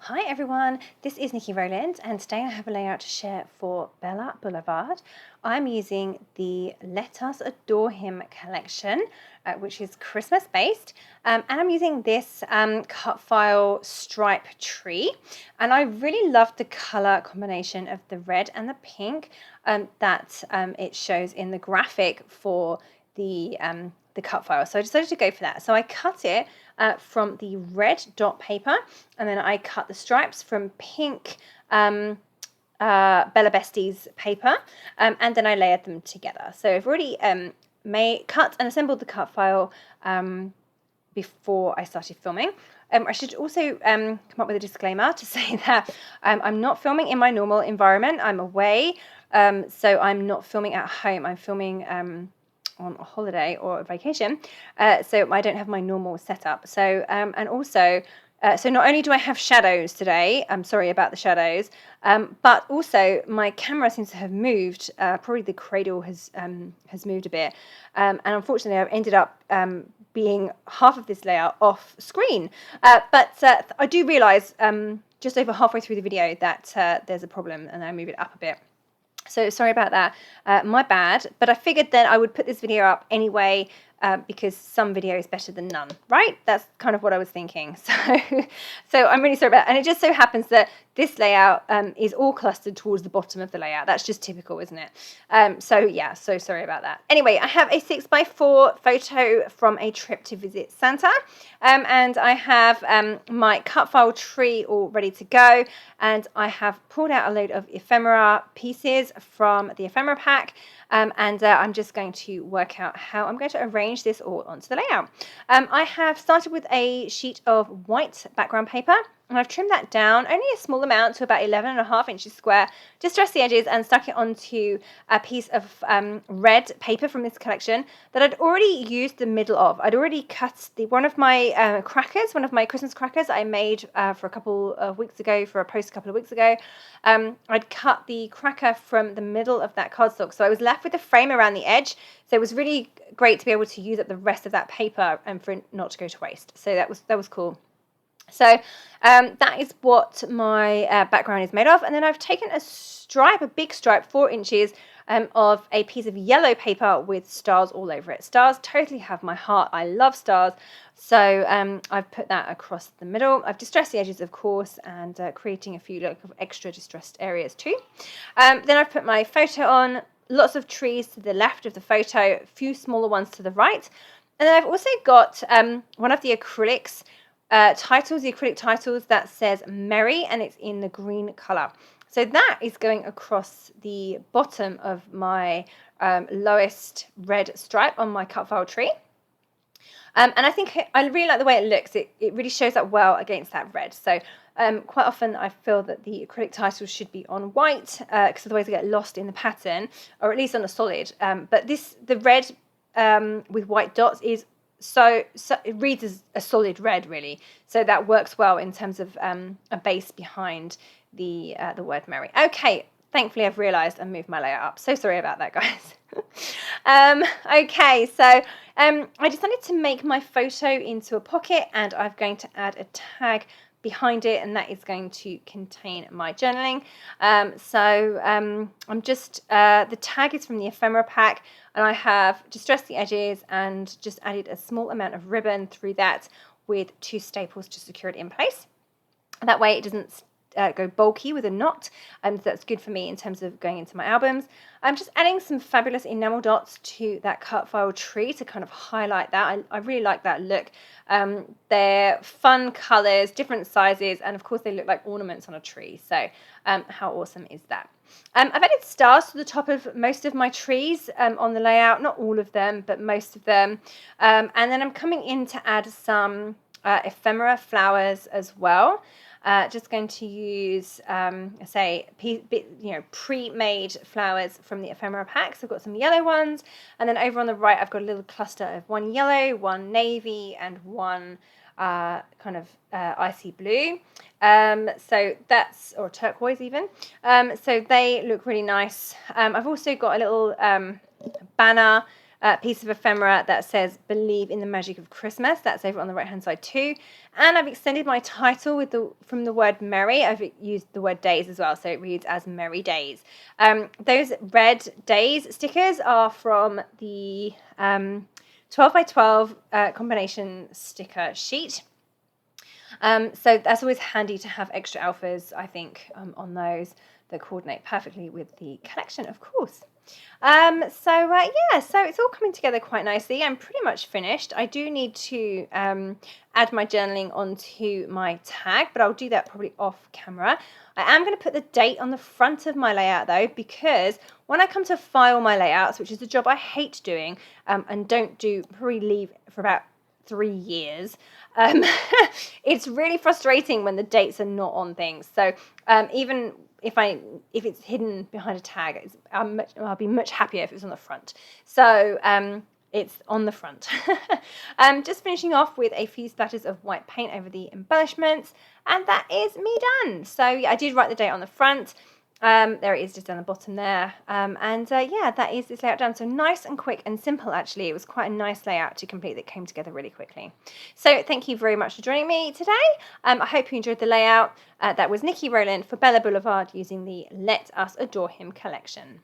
Hi everyone, this is Niki Rowland and today I have a layout to share for Bella Boulevard. I'm using the Let Us Adore Him collection, which is Christmas based, and I'm using this cut file stripe tree, and I really love the colour combination of the red and the pink that it shows in the graphic for the cut file. So I decided to go for that. So I cut it from the red dot paper, and then I cut the stripes from pink Bella Bestie's paper, and then I layered them together. So I've already cut and assembled the cut file before I started filming. I should also come up with a disclaimer to say that I'm not filming in my normal environment. I'm away, so I'm not filming at home. I'm filming on a holiday or a vacation, so I don't have my normal setup. So and also, so not only do I have shadows today, I'm sorry about the shadows, but also my camera seems to have moved. Probably the cradle has moved a bit, and unfortunately I've ended up being half of this layout off screen. But I do realise just over halfway through the video that there's a problem, and I move it up a bit. So sorry about that, my bad, but I figured then I would put this video up anyway because some video is better than none, right? That's kind of what I was thinking. So I'm really sorry about that. And it just so happens that this layout is all clustered towards the bottom of the layout. That's just typical, isn't it? So yeah, so sorry about that. Anyway, I have a 6x4 photo from a trip to visit Santa, and I have my cut file tree all ready to go, and I have pulled out a load of ephemera pieces from the ephemera pack, and I'm just going to work out how I'm going to arrange this all onto the layout. I have started with a sheet of white background paper, and I've trimmed that down only a small amount to about 11.5 inches square, distressed the edges and stuck it onto a piece of red paper from this collection that I'd already used the middle of. I'd already cut one of my crackers, one of my Christmas crackers I made for a couple of weeks ago, for a post a couple of weeks ago. I'd cut the cracker from the middle of that cardstock, so I was left with the frame around the edge. So it was really great to be able to use up the rest of that paper and for it not to go to waste. So that was cool. So that is what my background is made of, and then I've taken a big stripe, 4 inches of a piece of yellow paper with stars all over it. Stars totally have my heart. I love stars, so I've put that across the middle. I've distressed the edges, of course, and creating a few extra distressed areas too. Then I've put my photo on, lots of trees to the left of the photo, a few smaller ones to the right, and then I've also got one of the acrylics the acrylic titles that says Merry, and it's in the green colour. So that is going across the bottom of my lowest red stripe on my cut file tree. And I think I really like the way it looks. It really shows up well against that red. So quite often I feel that the acrylic titles should be on white because otherwise they get lost in the pattern, or at least on a solid. But the red with white dots is so it reads as a solid red, really. So that works well in terms of a base behind the word Merry. Okay, thankfully I've realised and moved my layout up. So sorry about that, guys. Okay, so I decided to make my photo into a pocket, and I'm going to add a tag behind it, and that is going to contain my journaling. I'm just the tag is from the ephemera pack, and I have distressed the edges and just added a small amount of ribbon through that with 2 staples to secure it in place. That way it doesn't go bulky with a knot, so that's good for me in terms of going into my albums. I'm just adding some fabulous enamel dots to that cut file tree to kind of highlight that. I really like that look. They're fun colours, different sizes, and of course they look like ornaments on a tree. So how awesome is that? I've added stars to the top of most of my trees on the layout, not all of them, but most of them. And then I'm coming in to add some ephemera flowers as well. Just going to use, pre-made flowers from the ephemera pack. So I've got some yellow ones, and then over on the right I've got a little cluster of one yellow, one navy, and one kind of icy blue. So that's, or turquoise even. So they look really nice. I've also got a little banner piece of ephemera that says "Believe in the Magic of Christmas." That's over on the right hand side too. And I've extended my title with from the word merry. I've used the word days as well, so it reads as Merry Days. Those red days stickers are from the 12 by 12 combination sticker sheet. So that's always handy to have extra alphas, I think, on those that coordinate perfectly with the collection, of course. Yeah, so it's all coming together quite nicely. I'm pretty much finished. I do need to add my journaling onto my tag, but I'll do that probably off camera. I am going to put the date on the front of my layout though, because when I come to file my layouts, which is a job I hate doing and don't do, probably leave for about 3 years, it's really frustrating when the dates are not on things. So even if it's hidden behind a tag, I'll be much happier if it was on the front. So it's on the front. Just finishing off with a few splatters of white paint over the embellishments, and that is me done. So yeah, I did write the date on the front. There it is just down the bottom there. Yeah, that is this layout done. So nice and quick and simple, actually. It was quite a nice layout to complete that came together really quickly. So thank you very much for joining me today. I hope you enjoyed the layout. That was Niki Rowland for Bella Blvd using the Let Us Adore Him collection.